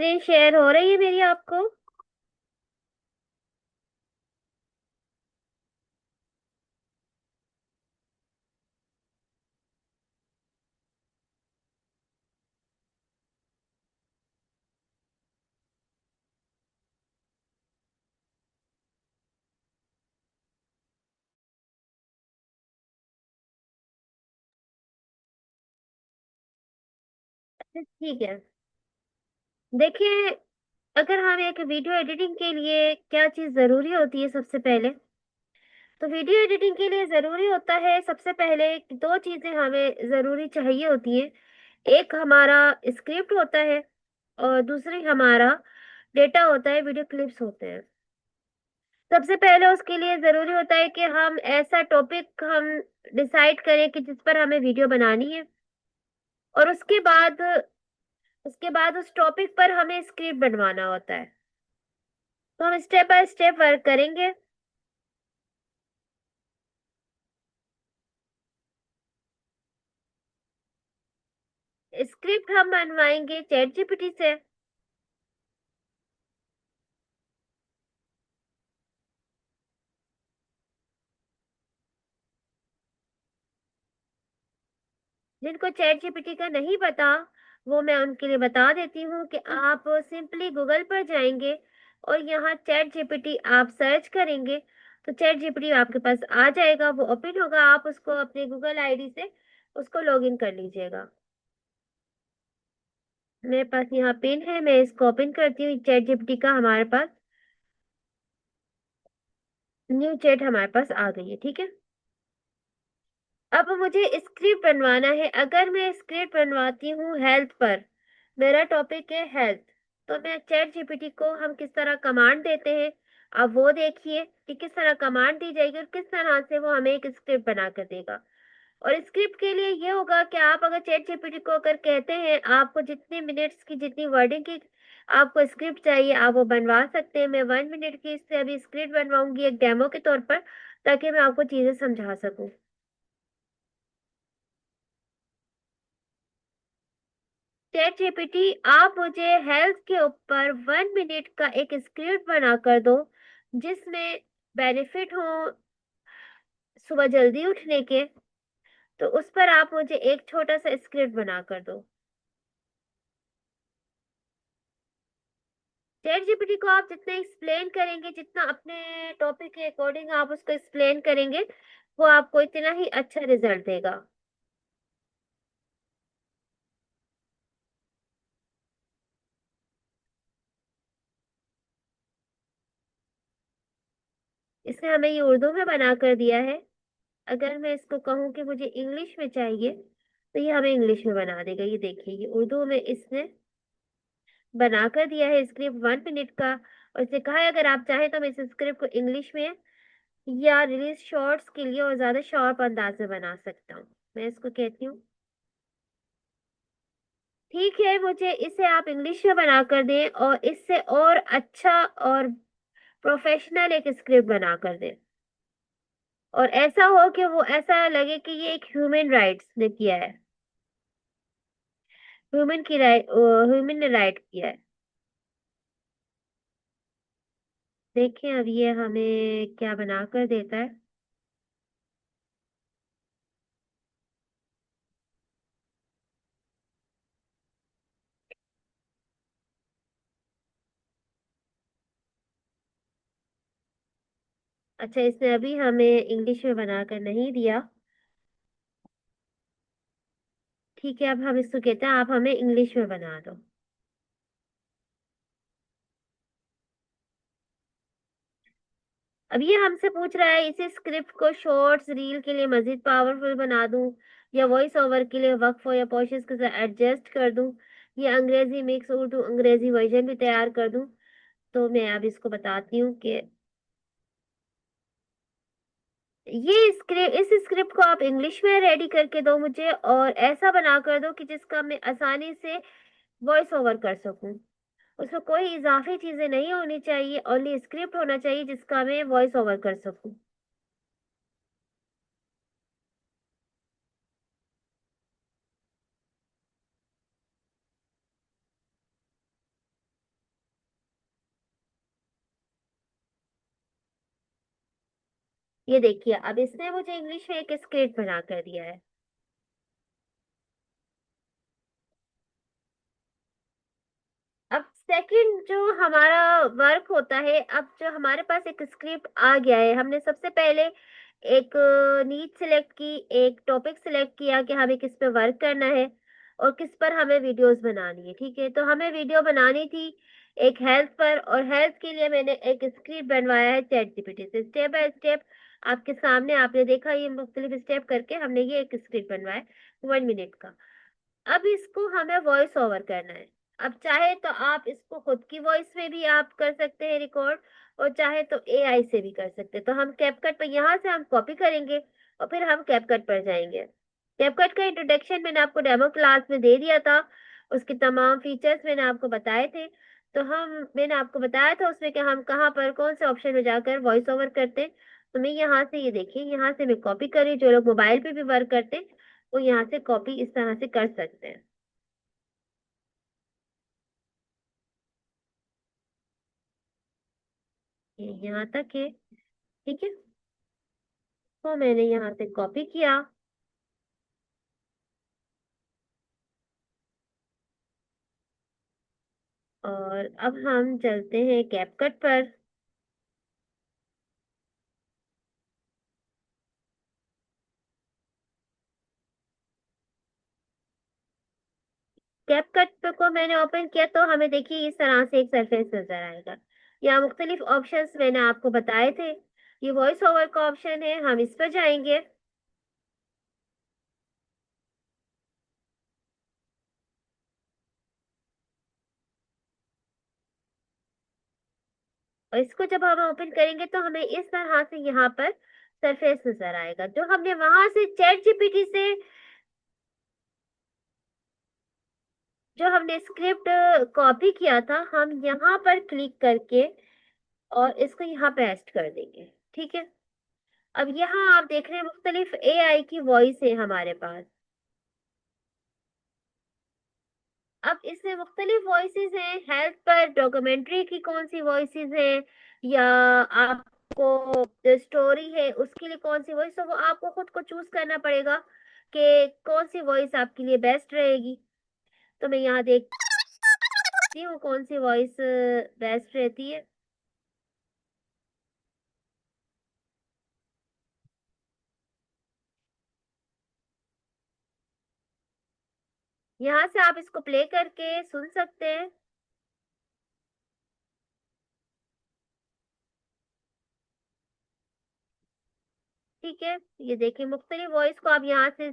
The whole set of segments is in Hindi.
स्क्रीन शेयर हो रही है मेरी आपको? ठीक है। देखिए, अगर हम एक वीडियो एडिटिंग के लिए क्या चीज जरूरी होती है सबसे पहले, तो वीडियो एडिटिंग के लिए जरूरी होता है सबसे पहले दो चीजें हमें जरूरी चाहिए होती है। एक हमारा स्क्रिप्ट होता है और दूसरी हमारा डेटा होता है, वीडियो क्लिप्स होते हैं। सबसे पहले उसके लिए जरूरी होता है कि हम ऐसा टॉपिक हम डिसाइड करें कि जिस पर हमें वीडियो बनानी है, और उसके बाद उस टॉपिक पर हमें स्क्रिप्ट बनवाना होता है। तो हम स्टेप बाय स्टेप वर्क करेंगे। स्क्रिप्ट हम बनवाएंगे चैट जीपीटी से। जिनको चैट जीपीटी का नहीं पता, वो मैं उनके लिए बता देती हूँ कि आप सिंपली गूगल पर जाएंगे और यहाँ चैट जीपीटी आप सर्च करेंगे, तो चैट जीपीटी आपके पास आ जाएगा, वो ओपन होगा, आप उसको अपने गूगल आईडी से उसको लॉगिन कर लीजिएगा। मेरे पास यहाँ पिन है, मैं इसको ओपन करती हूँ चैट जीपीटी का। हमारे पास न्यू चैट हमारे पास आ गई है, ठीक है। अब मुझे स्क्रिप्ट बनवाना है। अगर मैं स्क्रिप्ट बनवाती हूँ हेल्थ पर, मेरा टॉपिक है हेल्थ, तो मैं चैट जीपीटी को हम किस तरह कमांड देते हैं, अब वो देखिए कि किस तरह कमांड दी जाएगी और किस तरह से वो हमें एक स्क्रिप्ट बना कर देगा। और स्क्रिप्ट के लिए ये होगा कि आप अगर चैट जीपीटी को अगर कहते हैं आपको जितने मिनट्स की जितनी वर्डिंग की आपको स्क्रिप्ट चाहिए, आप वो बनवा सकते हैं। मैं 1 मिनट की इससे अभी स्क्रिप्ट बनवाऊंगी एक डेमो के तौर पर, ताकि मैं आपको चीजें समझा सकूं। चैट जीपीटी, आप मुझे हेल्थ के ऊपर 1 मिनट का एक स्क्रिप्ट बना कर दो, जिसमें बेनिफिट हो सुबह जल्दी उठने के, तो उस पर आप मुझे एक छोटा सा स्क्रिप्ट बना कर दो। चैट जीपीटी को आप जितना एक्सप्लेन करेंगे, जितना अपने टॉपिक के अकॉर्डिंग आप उसको एक्सप्लेन करेंगे, वो आपको इतना ही अच्छा रिजल्ट देगा। इसने हमें ये उर्दू में बना कर दिया है। अगर मैं इसको कहूँ कि मुझे इंग्लिश में चाहिए, तो ये हमें इंग्लिश में बना देगा। ये देखिए, ये उर्दू में इसने बनाकर दिया है स्क्रिप्ट 1 मिनट का। और इसे कहा है अगर आप चाहें तो मैं इस स्क्रिप्ट को इंग्लिश में या रिलीज शॉर्ट्स के लिए और ज्यादा शार्प अंदाज में बना सकता हूँ। मैं इसको कहती हूँ, ठीक है, मुझे इसे आप इंग्लिश में बना कर दें और इससे और अच्छा और प्रोफेशनल एक स्क्रिप्ट बना कर दें, और ऐसा हो कि वो ऐसा लगे कि ये एक ह्यूमन राइट्स ने किया है, ह्यूमन ने राइट किया है। देखें अब ये हमें क्या बना कर देता है। अच्छा, इसने अभी हमें इंग्लिश में बनाकर नहीं दिया। ठीक है, अब हम इसको कहते हैं आप हमें इंग्लिश में बना दो। अब ये हमसे पूछ रहा है इसी स्क्रिप्ट को शॉर्ट्स रील के लिए मजीद पावरफुल बना दूं, या वॉइस ओवर के लिए वक्फ या पॉशेस के साथ एडजस्ट कर दूं, या अंग्रेजी मिक्स उर्दू अंग्रेजी वर्जन भी तैयार कर दूं। तो मैं अब इसको बताती हूँ कि ये स्क्रिप्ट, इस स्क्रिप्ट को आप इंग्लिश में रेडी करके दो मुझे, और ऐसा बना कर दो कि जिसका मैं आसानी से वॉइस ओवर कर सकूं। उसमें कोई इजाफी चीजें नहीं होनी चाहिए, ओनली स्क्रिप्ट होना चाहिए जिसका मैं वॉइस ओवर कर सकूं। ये देखिए, अब इसने मुझे इंग्लिश में एक स्क्रिप्ट बना कर दिया है। अब सेकंड जो हमारा वर्क होता है, अब जो हमारे पास एक स्क्रिप्ट आ गया है, हमने सबसे पहले एक नीड सिलेक्ट की, एक टॉपिक सिलेक्ट किया कि हमें किस पे वर्क करना है और किस पर हमें वीडियोस बनानी है। ठीक है, तो हमें वीडियो बनानी थी एक हेल्थ पर, और हेल्थ के लिए मैंने एक स्क्रिप्ट बनवाया है चैट जीपीटी से, स्टेप बाय स्टेप आपके सामने। आपने देखा ये मुख्तलिफ स्टेप करके हमने ये एक स्क्रिप्ट बनवाया है 1 मिनट का। अब इसको हमें वॉइस ओवर करना है। अब चाहे तो आप इसको खुद की वॉइस में भी आप कर सकते हैं रिकॉर्ड, और चाहे तो एआई से भी कर सकते हैं। तो हम कैपकट पर यहाँ से हम कॉपी करेंगे और फिर हम कैपकट पर जाएंगे। कैपकट का इंट्रोडक्शन मैंने आपको डेमो क्लास में दे दिया था, उसके तमाम फीचर्स मैंने आपको बताए थे। तो मैंने आपको बताया था उसमें कि हम कहाँ पर कौन से ऑप्शन में जाकर वॉइस ओवर करते हैं। तो मैं यहाँ से, ये देखिए, यहाँ से मैं कॉपी करी। जो लोग मोबाइल पे भी वर्क करते हैं वो यहाँ से कॉपी इस तरह से कर सकते हैं। ये यहाँ तक है। ठीक है, तो मैंने यहाँ से कॉपी किया, और अब हम चलते हैं कैपकट पर। कैपकट पे को मैंने ओपन किया तो हमें देखिए इस तरह से एक सरफेस नजर आएगा। यहाँ मुख्तलिफ ऑप्शंस मैंने आपको बताए थे। ये वॉइस ओवर का ऑप्शन है, हम इस पर जाएंगे। और इसको जब हम ओपन करेंगे तो हमें इस तरह से यहाँ पर सरफेस नजर आएगा, जो हमने वहां से चैट जीपीटी से जो हमने स्क्रिप्ट कॉपी किया था, हम यहाँ पर क्लिक करके और इसको यहाँ पेस्ट कर देंगे। ठीक है, अब यहाँ आप देख रहे हैं मुख्तलिफ एआई की वॉइस है हमारे पास। अब इसमें मुख्तलिफ वॉइसेस हैं। हेल्थ पर डॉक्यूमेंट्री की कौन सी वॉइसेस हैं, या आपको जो स्टोरी है उसके लिए कौन सी वॉइस, तो वो आपको खुद को चूज करना पड़ेगा कि कौन सी वॉइस आपके लिए बेस्ट रहेगी। तो मैं यहाँ देखती हूँ कौन सी वॉइस बेस्ट रहती है। यहाँ से आप इसको प्ले करके सुन सकते हैं। ठीक है, ये देखिए, मुख्तलिफ वॉइस को आप यहाँ से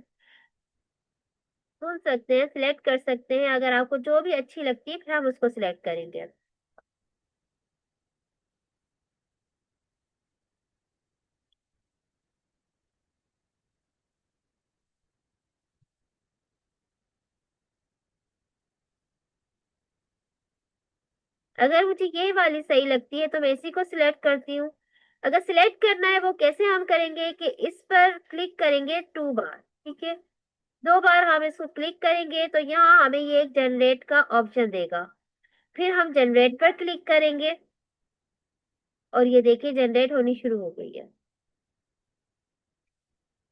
सुन सकते हैं, सिलेक्ट कर सकते हैं। अगर आपको जो भी अच्छी लगती है फिर हम उसको सिलेक्ट करेंगे। अगर मुझे ये वाली सही लगती है तो मैं इसी को सिलेक्ट करती हूँ। अगर सिलेक्ट करना है वो कैसे हम करेंगे कि इस पर क्लिक करेंगे 2 बार। ठीक है, 2 बार हम इसको क्लिक करेंगे तो यहाँ हमें ये एक जनरेट का ऑप्शन देगा। फिर हम जनरेट पर क्लिक करेंगे और ये देखिए जनरेट होनी शुरू हो गई है।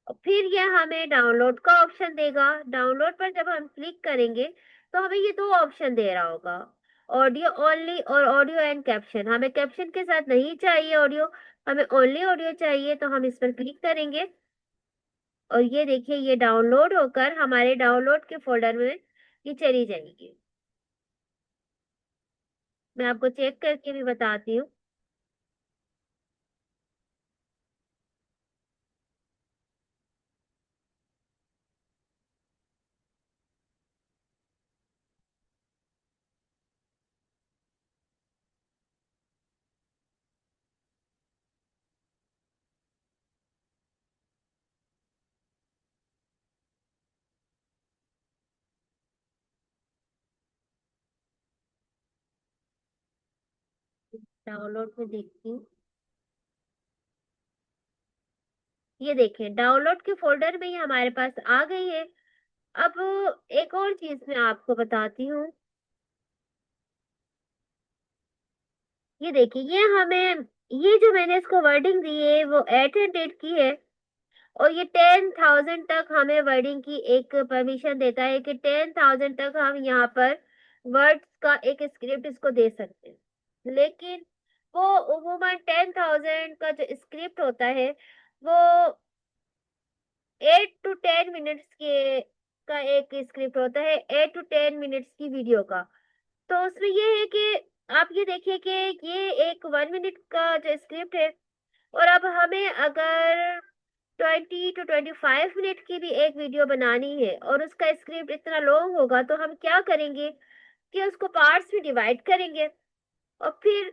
और फिर ये हमें डाउनलोड का ऑप्शन देगा। डाउनलोड पर जब हम क्लिक करेंगे तो हमें ये दो ऑप्शन दे रहा होगा, ऑडियो ओनली और ऑडियो एंड कैप्शन। हमें कैप्शन के साथ नहीं चाहिए ऑडियो, हमें ओनली ऑडियो चाहिए। तो हम इस पर क्लिक करेंगे और ये देखिए ये डाउनलोड होकर हमारे डाउनलोड के फोल्डर में ये चली जाएगी। मैं आपको चेक करके भी बताती हूँ। डाउनलोड में देखती हूँ। ये देखिए डाउनलोड के फोल्डर में ही हमारे पास आ गई है। अब एक और चीज मैं आपको बताती हूँ। ये देखिए, ये हमें ये जो मैंने इसको वर्डिंग दी है वो 800 की है, और ये 10,000 तक हमें वर्डिंग की एक परमिशन देता है कि 10,000 तक हम यहाँ पर वर्ड्स का एक स्क्रिप्ट इसको दे सकते हैं। लेकिन वो उमूमन 10,000 का जो स्क्रिप्ट होता है वो 8 to 10 मिनट्स के का एक स्क्रिप्ट होता है, 8 to 10 मिनट्स की वीडियो का। तो उसमें ये है कि आप ये देखिए कि ये एक 1 मिनट का जो स्क्रिप्ट है, और अब हमें अगर 20 to 25 मिनट की भी एक वीडियो बनानी है और उसका स्क्रिप्ट इतना लॉन्ग होगा, तो हम क्या करेंगे कि उसको पार्ट्स में डिवाइड करेंगे और फिर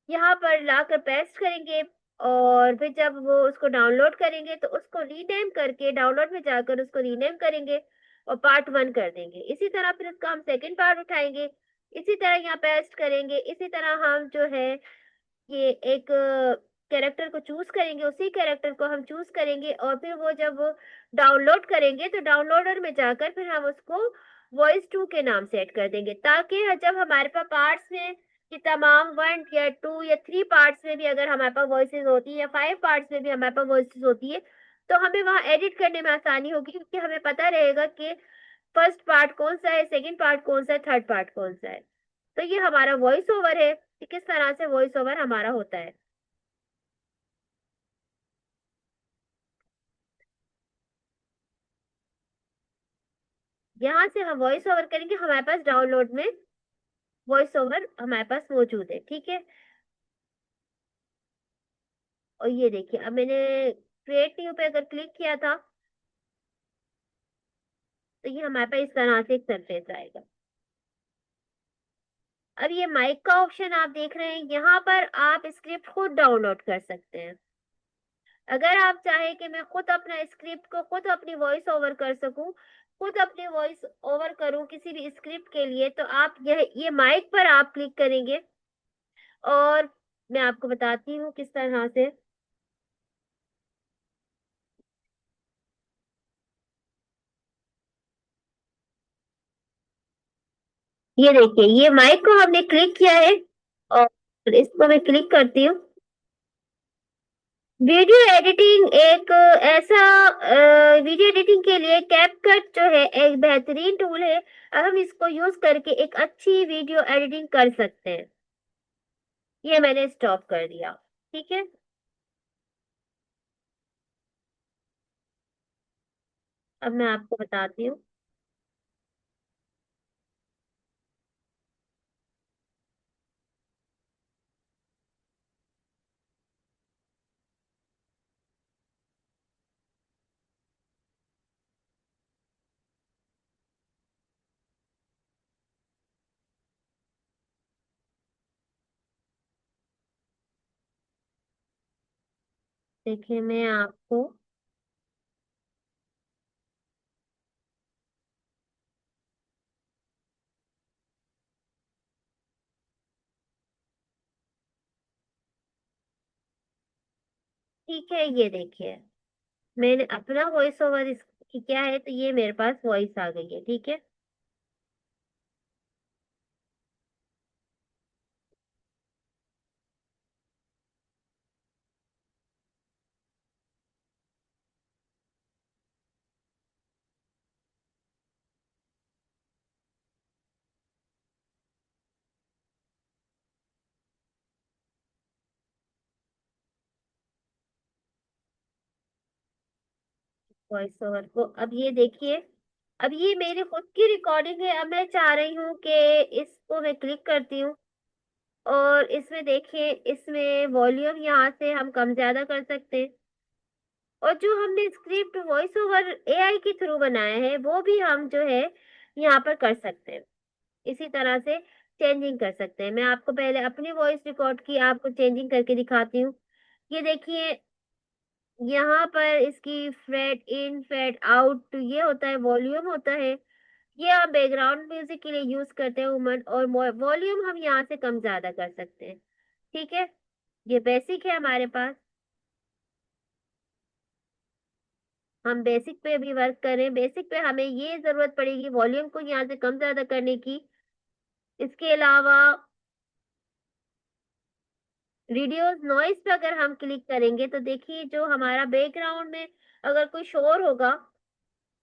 यहाँ पर लाकर पेस्ट करेंगे, और फिर जब वो उसको डाउनलोड करेंगे तो उसको रीनेम करके डाउनलोड में जाकर उसको रीनेम करेंगे और पार्ट 1 कर देंगे। इसी तरह फिर उसका हम सेकंड पार्ट उठाएंगे, इसी तरह यहाँ पेस्ट करेंगे, इसी तरह हम जो है ये एक कैरेक्टर को चूज करेंगे, उसी कैरेक्टर को हम चूज करेंगे, और फिर वो जब वो डाउनलोड करेंगे तो डाउनलोडर में जाकर फिर हम उसको वॉइस 2 के नाम सेट कर देंगे, ताकि जब हमारे पास पार्ट्स में कि तमाम 1 या 2 या 3 पार्ट्स में भी अगर हमारे पास वॉइसेस होती है या 5 पार्ट्स में भी हमारे पास वॉइसेस होती है, तो हमें वहां एडिट करने में आसानी होगी, क्योंकि हमें पता रहेगा कि फर्स्ट पार्ट कौन सा है, सेकंड पार्ट कौन सा है, थर्ड पार्ट कौन सा है। तो ये हमारा वॉइस ओवर है कि किस तरह से वॉइस ओवर हमारा होता है। यहाँ से हम वॉइस ओवर करेंगे, हमारे पास डाउनलोड में वॉइस ओवर हमारे पास मौजूद है, ठीक है। और ये देखिए अब मैंने क्रिएट न्यू पे अगर क्लिक किया था तो ये हमारे पास इस तरह से एक सरफेस आएगा। अब ये माइक का ऑप्शन आप देख रहे हैं, यहाँ पर आप स्क्रिप्ट खुद डाउनलोड कर सकते हैं। अगर आप चाहें कि मैं खुद अपना स्क्रिप्ट को खुद अपनी वॉइस ओवर कर सकूं, खुद अपनी वॉइस ओवर करूं किसी भी स्क्रिप्ट के लिए, तो आप ये माइक पर आप क्लिक करेंगे, और मैं आपको बताती हूँ किस तरह से। ये देखिए ये माइक को हमने क्लिक किया है, और इसको मैं क्लिक करती हूँ। वीडियो एडिटिंग एक ऐसा वीडियो एडिटिंग के लिए कैपकट जो है एक बेहतरीन टूल है। अब हम इसको यूज करके एक अच्छी वीडियो एडिटिंग कर सकते हैं। ये मैंने स्टॉप कर दिया, ठीक है। अब मैं आपको बताती हूँ। देखिए मैं आपको, ठीक है, ये देखिए मैंने अपना वॉइस ओवर किया है, तो ये मेरे पास वॉइस आ गई है, ठीक है। वॉइस ओवर को अब ये देखिए, अब ये मेरी खुद की रिकॉर्डिंग है। अब मैं चाह रही हूँ कि इसको मैं क्लिक करती हूँ, और इसमें देखिए इसमें वॉल्यूम यहाँ से हम कम ज्यादा कर सकते हैं, और जो हमने स्क्रिप्ट वॉइस ओवर एआई के थ्रू बनाया है वो भी हम जो है यहाँ पर कर सकते हैं। इसी तरह से चेंजिंग कर सकते हैं। मैं आपको पहले अपनी वॉइस रिकॉर्ड की आपको चेंजिंग करके दिखाती हूँ। ये देखिए यहाँ पर इसकी फेड इन फेड आउट ये होता है, वॉल्यूम होता है। ये आप बैकग्राउंड म्यूजिक के लिए यूज करते हैं उमन, और वॉल्यूम हम यहाँ से कम ज्यादा कर सकते हैं, ठीक है। ये बेसिक है हमारे पास। हम बेसिक पे भी वर्क करें, बेसिक पे हमें ये जरूरत पड़ेगी वॉल्यूम को यहाँ से कम ज्यादा करने की। इसके अलावा रिड्यूस नॉइस पे अगर हम क्लिक करेंगे तो देखिए जो हमारा बैकग्राउंड में अगर कोई शोर होगा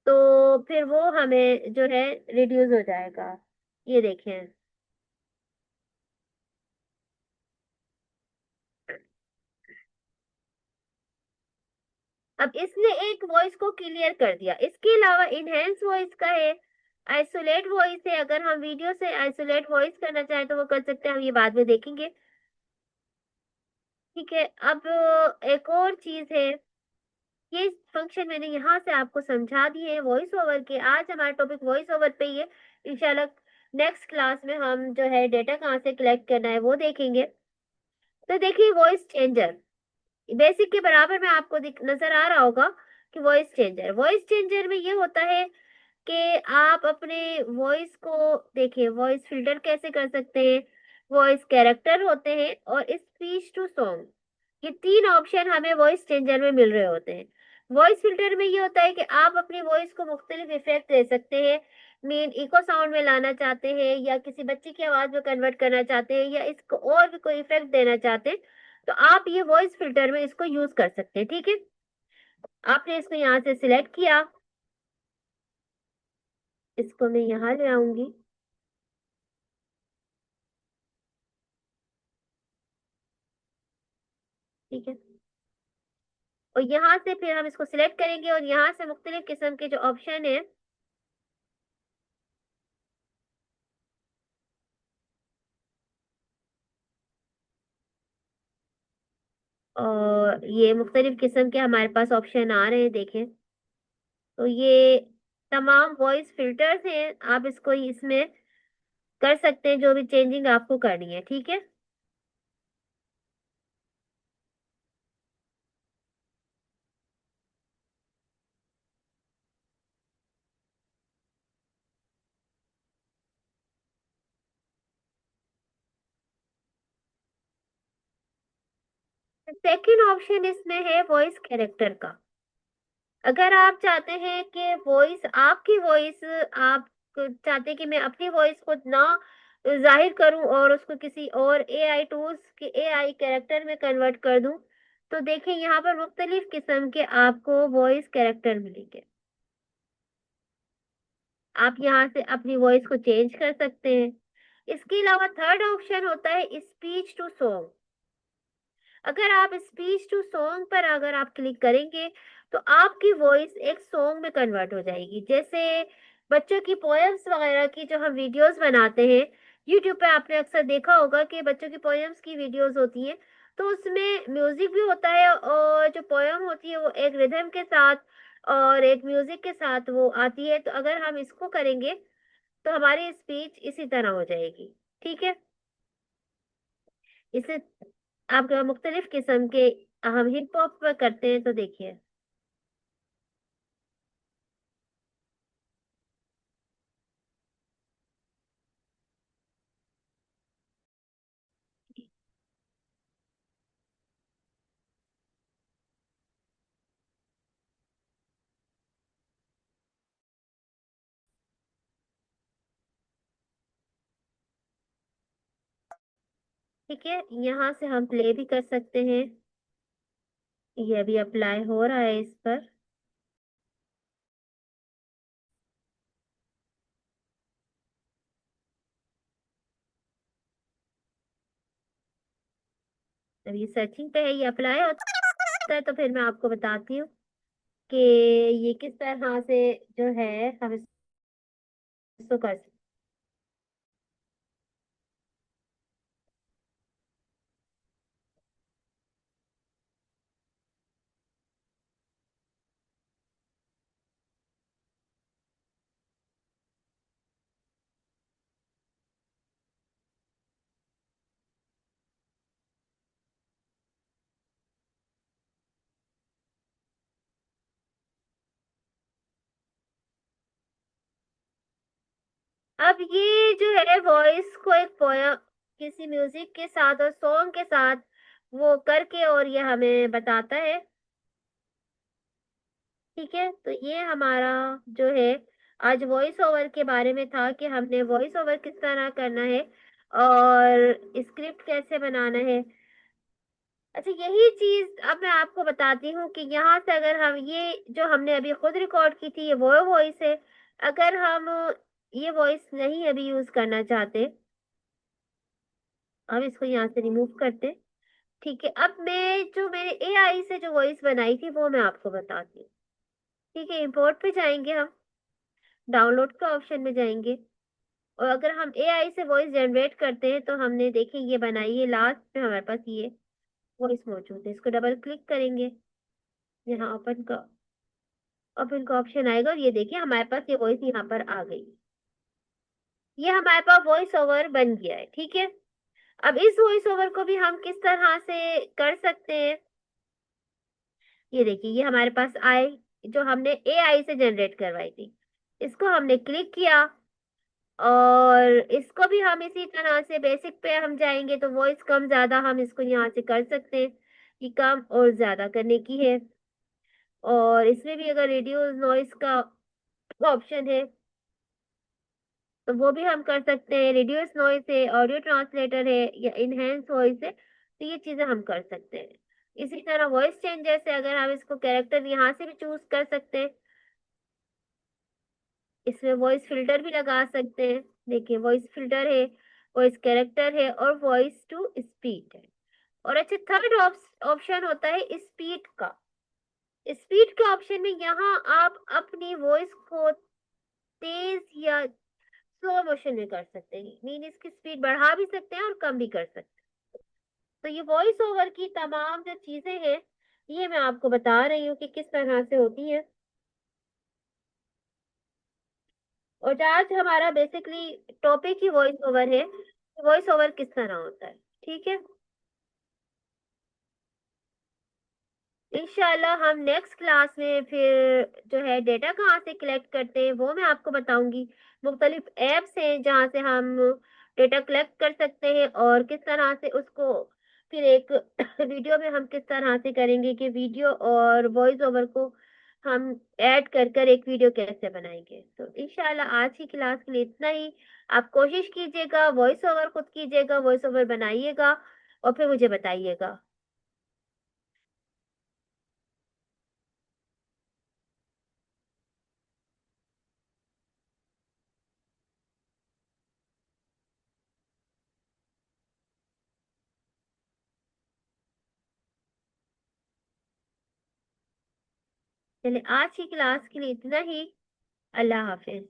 तो फिर वो हमें जो है रिड्यूस हो जाएगा। ये देखें। अब इसने एक वॉइस को क्लियर कर दिया। इसके अलावा इनहेंस वॉइस का है, आइसोलेट वॉइस है। अगर हम वीडियो से आइसोलेट वॉइस करना चाहें तो वो कर सकते हैं, हम ये बाद में देखेंगे। ठीक है। अब एक और चीज है, ये फंक्शन मैंने यहाँ से आपको समझा दिए है वॉइस ओवर के। आज हमारा टॉपिक वॉइस ओवर पे ही है। इंशाल्लाह नेक्स्ट क्लास में हम जो है डेटा कहाँ से कलेक्ट करना है वो देखेंगे। तो देखिए वॉइस चेंजर बेसिक के बराबर में आपको नजर आ रहा होगा कि वॉइस चेंजर में ये होता है कि आप अपने वॉइस को देखिए, वॉइस फिल्टर कैसे कर सकते हैं, वॉइस कैरेक्टर होते हैं और स्पीच टू सॉन्ग, ये तीन ऑप्शन हमें वॉइस चेंजर में मिल रहे होते हैं। वॉइस फिल्टर में ये होता है कि आप अपनी वॉइस को मुख्तलिफ इफेक्ट दे सकते हैं। मेन इको साउंड में लाना चाहते हैं या किसी बच्चे की आवाज में कन्वर्ट करना चाहते हैं या इसको और भी कोई इफेक्ट देना चाहते हैं तो आप ये वॉइस फिल्टर में इसको यूज कर सकते हैं। ठीक है। आपने इसको यहाँ से सिलेक्ट किया, इसको मैं यहाँ ले आऊंगी। ठीक है। और यहाँ से फिर हम इसको सिलेक्ट करेंगे और यहाँ से मुख्तलिफ किस्म के जो ऑप्शन है और ये मुख्तलिफ किस्म के हमारे पास ऑप्शन आ रहे हैं देखें। तो ये तमाम वॉइस फिल्टर्स हैं, आप इसको इसमें कर सकते हैं जो भी चेंजिंग आपको करनी है। ठीक है। सेकंड ऑप्शन इसमें है वॉइस कैरेक्टर का। अगर आप चाहते हैं कि वॉइस आपकी वॉइस आप चाहते हैं कि मैं अपनी वॉइस को ना जाहिर करूं और उसको किसी और एआई टूल्स के एआई कैरेक्टर में कन्वर्ट कर दूं तो देखिए यहाँ पर मुख्तलिफ किस्म के आपको वॉइस कैरेक्टर मिलेंगे। आप यहाँ से अपनी वॉइस को चेंज कर सकते हैं। इसके अलावा थर्ड ऑप्शन होता है स्पीच टू सॉन्ग। अगर आप स्पीच टू सॉन्ग पर अगर आप क्लिक करेंगे तो आपकी वॉइस एक सॉन्ग में कन्वर्ट हो जाएगी। जैसे बच्चों की पोएम्स वगैरह की जो हम वीडियोस बनाते हैं यूट्यूब पे, आपने अक्सर देखा होगा कि बच्चों की पोएम्स की वीडियोस होती हैं तो उसमें म्यूजिक भी होता है और जो पोएम होती है वो एक रिदम के साथ और एक म्यूजिक के साथ वो आती है। तो अगर हम इसको करेंगे तो हमारी स्पीच इसी तरह हो जाएगी। ठीक है। इसे आप मुख्तलिफ किस्म के हम हिप हॉप पर करते हैं तो देखिए। ठीक है, यहाँ से हम प्ले भी कर सकते हैं। ये अभी अप्लाई हो रहा है इस पर। अब ये सर्चिंग पे है, ये अप्लाई होता है तो फिर मैं आपको बताती हूँ कि ये किस तरह से जो है हम इसको कर सकते। अब ये जो है वॉइस को एक पोया किसी म्यूजिक के साथ और सॉन्ग के साथ वो करके और ये हमें बताता है। ठीक है। तो ये हमारा जो है आज वॉइस ओवर के बारे में था कि हमने वॉइस ओवर किस तरह करना है और स्क्रिप्ट कैसे बनाना है। अच्छा, यही चीज अब मैं आपको बताती हूँ कि यहाँ से अगर हम ये जो हमने अभी खुद रिकॉर्ड की थी, ये वो वॉइस है। अगर हम ये वॉइस नहीं अभी यूज करना चाहते, हम इसको यहाँ से रिमूव करते हैं। ठीक है, अब मैं जो मैंने एआई से जो वॉइस बनाई थी वो मैं आपको बताती हूँ। ठीक है, इंपोर्ट पे जाएंगे हम, डाउनलोड के ऑप्शन में जाएंगे, और अगर हम एआई से वॉइस जनरेट करते हैं तो हमने देखिए ये बनाई है, लास्ट में हमारे पास ये वॉइस मौजूद है। इसको डबल क्लिक करेंगे, यहाँ ओपन का ऑप्शन आएगा, और ये देखिए हमारे पास ये वॉइस यहाँ पर आ गई। ये हमारे पास वॉइस ओवर बन गया है। ठीक है, अब इस वॉइस ओवर को भी हम किस तरह से कर सकते हैं, ये देखिए ये हमारे पास आए, जो हमने एआई से जनरेट करवाई थी। इसको हमने क्लिक किया, और इसको भी हम इसी तरह से बेसिक पे हम जाएंगे तो वॉइस कम ज्यादा हम इसको यहाँ से कर सकते हैं, कि कम और ज्यादा करने की है। और इसमें भी अगर रेडियो नॉइस का ऑप्शन है तो वो भी हम कर सकते हैं। रिड्यूस नॉइस है, ऑडियो ट्रांसलेटर है, या इनहेंस वॉइस है, तो ये चीजें हम कर सकते हैं। इसी तरह वॉइस चेंज जैसे अगर हम इसको कैरेक्टर यहाँ से भी चूज कर सकते हैं, इसमें वॉइस फिल्टर भी लगा सकते हैं। देखिए वॉइस फिल्टर है, वॉइस कैरेक्टर है, और वॉइस टू स्पीड है। और अच्छा, थर्ड ऑप्शन होता है स्पीड का। स्पीड के ऑप्शन में यहाँ आप अपनी वॉइस को तेज या स्लो मोशन में कर सकते हैं, मीन इसकी स्पीड बढ़ा भी सकते हैं और कम भी कर सकते हैं। तो ये वॉइस ओवर की तमाम जो चीजें हैं, ये मैं आपको बता रही हूँ कि किस तरह से होती है। और आज हमारा बेसिकली टॉपिक ही वॉइस ओवर है, वॉइस ओवर किस तरह होता है। ठीक है, इंशाल्लाह हम नेक्स्ट क्लास में फिर जो है डेटा कहाँ से कलेक्ट करते हैं वो मैं आपको बताऊंगी। मुख्तलिफ ऐप्स हैं जहाँ से हम डेटा कलेक्ट कर सकते हैं, और किस तरह से उसको फिर एक वीडियो में हम किस तरह से करेंगे कि वीडियो और वॉइस ओवर को हम ऐड कर कर एक वीडियो कैसे बनाएंगे। तो इंशाल्लाह आज की क्लास के लिए इतना ही। आप कोशिश कीजिएगा, वॉइस ओवर खुद कीजिएगा, वॉइस ओवर बनाइएगा, और फिर मुझे बताइएगा। चलिए आज की क्लास के लिए इतना ही। अल्लाह हाफिज।